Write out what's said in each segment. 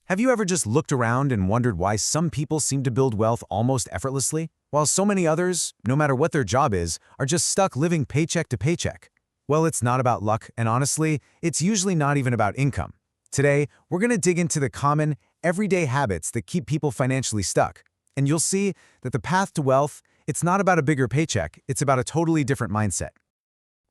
Have you ever just looked around and wondered why some people seem to build wealth almost effortlessly, while so many others, no matter what their job is, are just stuck living paycheck to paycheck? Well, it's not about luck, and honestly, it's usually not even about income. Today, we're going to dig into the common, everyday habits that keep people financially stuck. And you'll see that the path to wealth, it's not about a bigger paycheck, it's about a totally different mindset.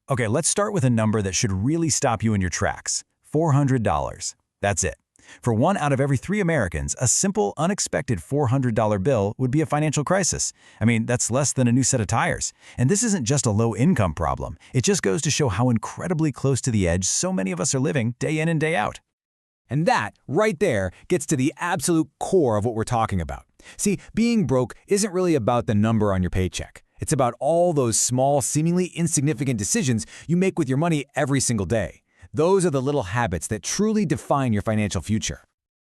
Okay, let's start with a number that should really stop you in your tracks. $400. That's it. For 1 out of every 3 Americans, a simple, unexpected $400 bill would be a financial crisis. I mean, that's less than a new set of tires. And this isn't just a low-income problem. It just goes to show how incredibly close to the edge so many of us are living day in and day out. And that, right there, gets to the absolute core of what we're talking about. See, being broke isn't really about the number on your paycheck. It's about all those small, seemingly insignificant decisions you make with your money every single day. Those are the little habits that truly define your financial future.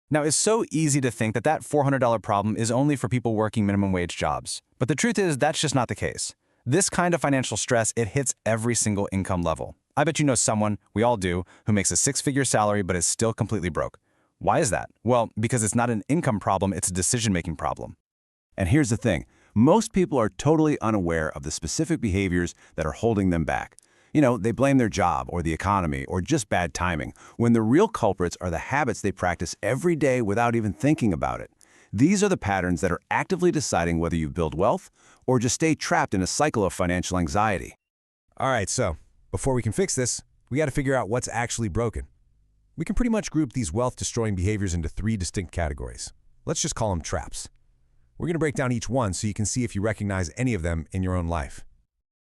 Now, it's so easy to think that that $400 problem is only for people working minimum wage jobs. But the truth is, that's just not the case. This kind of financial stress, it hits every single income level. I bet you know someone, we all do, who makes a 6-figure salary but is still completely broke. Why is that? Well, because it's not an income problem, it's a decision-making problem. And here's the thing. Most people are totally unaware of the specific behaviors that are holding them back. You know, they blame their job or the economy or just bad timing, when the real culprits are the habits they practice every day without even thinking about it. These are the patterns that are actively deciding whether you build wealth or just stay trapped in a cycle of financial anxiety. All right, so before we can fix this, we got to figure out what's actually broken. We can pretty much group these wealth-destroying behaviors into 3 distinct categories. Let's just call them traps. We're going to break down each one so you can see if you recognize any of them in your own life.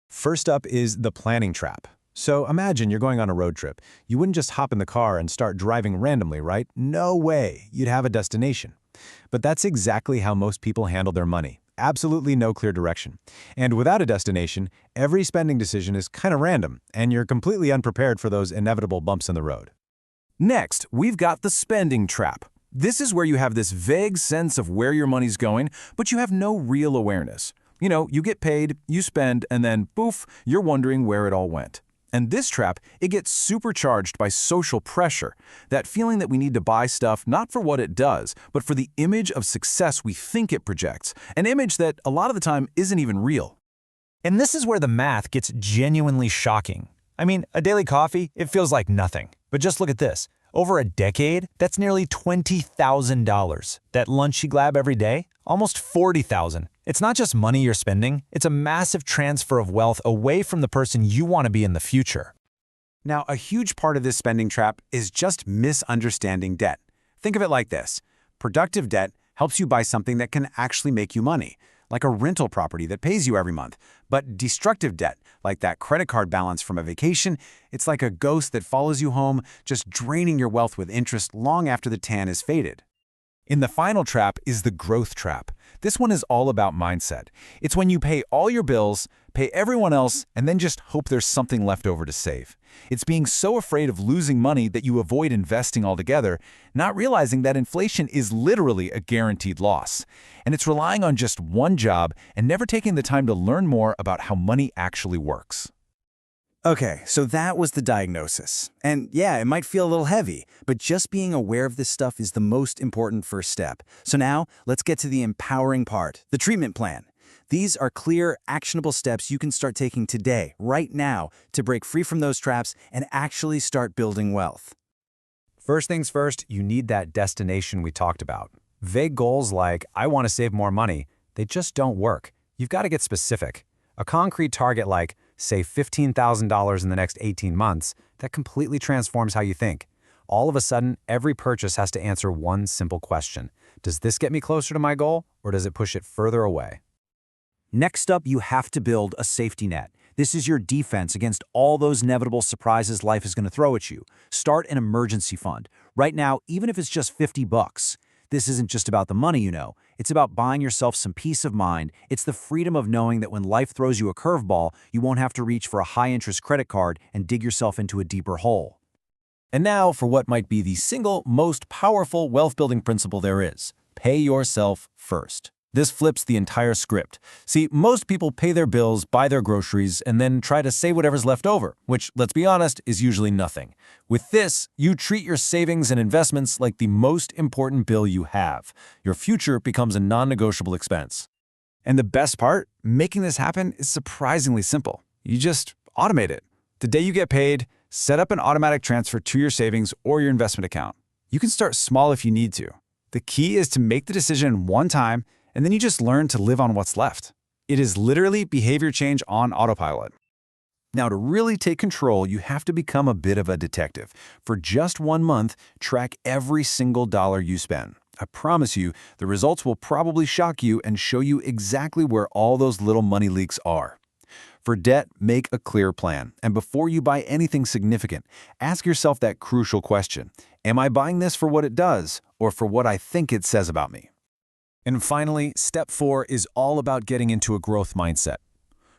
First up is the planning trap. So imagine you're going on a road trip. You wouldn't just hop in the car and start driving randomly, right? No way. You'd have a destination. But that's exactly how most people handle their money. Absolutely no clear direction. And without a destination, every spending decision is kind of random, and you're completely unprepared for those inevitable bumps in the road. Next, we've got the spending trap. This is where you have this vague sense of where your money's going, but you have no real awareness. You know, you get paid, you spend, and then, poof, you're wondering where it all went. And this trap, it gets supercharged by social pressure, that feeling that we need to buy stuff not for what it does, but for the image of success we think it projects, an image that a lot of the time isn't even real. And this is where the math gets genuinely shocking. I mean, a daily coffee, it feels like nothing. But just look at this. Over a decade, that's nearly $20,000. That lunch you grab every day, almost $40,000. It's not just money you're spending, it's a massive transfer of wealth away from the person you want to be in the future. Now, a huge part of this spending trap is just misunderstanding debt. Think of it like this. Productive debt helps you buy something that can actually make you money, like a rental property that pays you every month. But destructive debt, like that credit card balance from a vacation, it's like a ghost that follows you home, just draining your wealth with interest long after the tan is faded. In the final trap is the growth trap. This one is all about mindset. It's when you pay all your bills, pay everyone else, and then just hope there's something left over to save. It's being so afraid of losing money that you avoid investing altogether, not realizing that inflation is literally a guaranteed loss. And it's relying on just one job and never taking the time to learn more about how money actually works. Okay, so that was the diagnosis. And yeah, it might feel a little heavy, but just being aware of this stuff is the most important first step. So now, let's get to the empowering part, the treatment plan. These are clear, actionable steps you can start taking today, right now, to break free from those traps and actually start building wealth. First things first, you need that destination we talked about. Vague goals like, I want to save more money, they just don't work. You've got to get specific. A concrete target like, say, $15,000 in the next 18 months, that completely transforms how you think. All of a sudden, every purchase has to answer one simple question. Does this get me closer to my goal, or does it push it further away? Next up, you have to build a safety net. This is your defense against all those inevitable surprises life is going to throw at you. Start an emergency fund. Right now, even if it's just $50. This isn't just about the money, you know. It's about buying yourself some peace of mind. It's the freedom of knowing that when life throws you a curveball, you won't have to reach for a high-interest credit card and dig yourself into a deeper hole. And now for what might be the single most powerful wealth-building principle there is. Pay yourself first. This flips the entire script. See, most people pay their bills, buy their groceries, and then try to save whatever's left over, which, let's be honest, is usually nothing. With this, you treat your savings and investments like the most important bill you have. Your future becomes a non-negotiable expense. And the best part, making this happen is surprisingly simple. You just automate it. The day you get paid, set up an automatic transfer to your savings or your investment account. You can start small if you need to. The key is to make the decision one time, and then you just learn to live on what's left. It is literally behavior change on autopilot. Now, to really take control, you have to become a bit of a detective. For just 1 month, track every single dollar you spend. I promise you, the results will probably shock you and show you exactly where all those little money leaks are. For debt, make a clear plan. And before you buy anything significant, ask yourself that crucial question. Am I buying this for what it does, or for what I think it says about me? And finally, step 4 is all about getting into a growth mindset.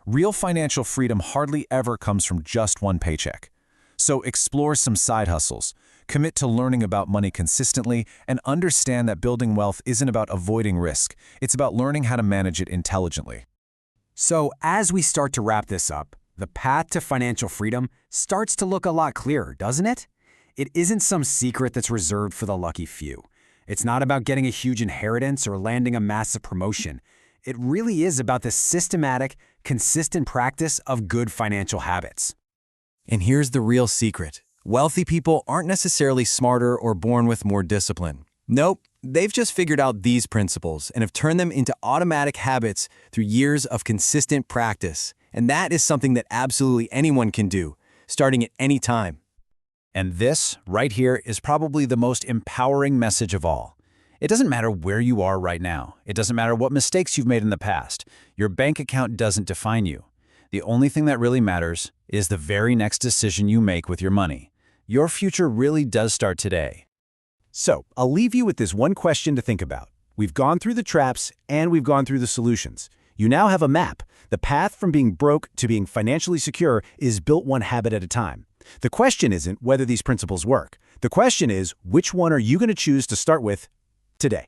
Real financial freedom hardly ever comes from just one paycheck. So explore some side hustles, commit to learning about money consistently, and understand that building wealth isn't about avoiding risk. It's about learning how to manage it intelligently. So as we start to wrap this up, the path to financial freedom starts to look a lot clearer, doesn't it? It isn't some secret that's reserved for the lucky few. It's not about getting a huge inheritance or landing a massive promotion. It really is about the systematic, consistent practice of good financial habits. And here's the real secret. Wealthy people aren't necessarily smarter or born with more discipline. Nope, they've just figured out these principles and have turned them into automatic habits through years of consistent practice. And that is something that absolutely anyone can do, starting at any time. And this, right here, is probably the most empowering message of all. It doesn't matter where you are right now. It doesn't matter what mistakes you've made in the past. Your bank account doesn't define you. The only thing that really matters is the very next decision you make with your money. Your future really does start today. So, I'll leave you with this one question to think about. We've gone through the traps and we've gone through the solutions. You now have a map. The path from being broke to being financially secure is built one habit at a time. The question isn't whether these principles work. The question is, which one are you going to choose to start with today?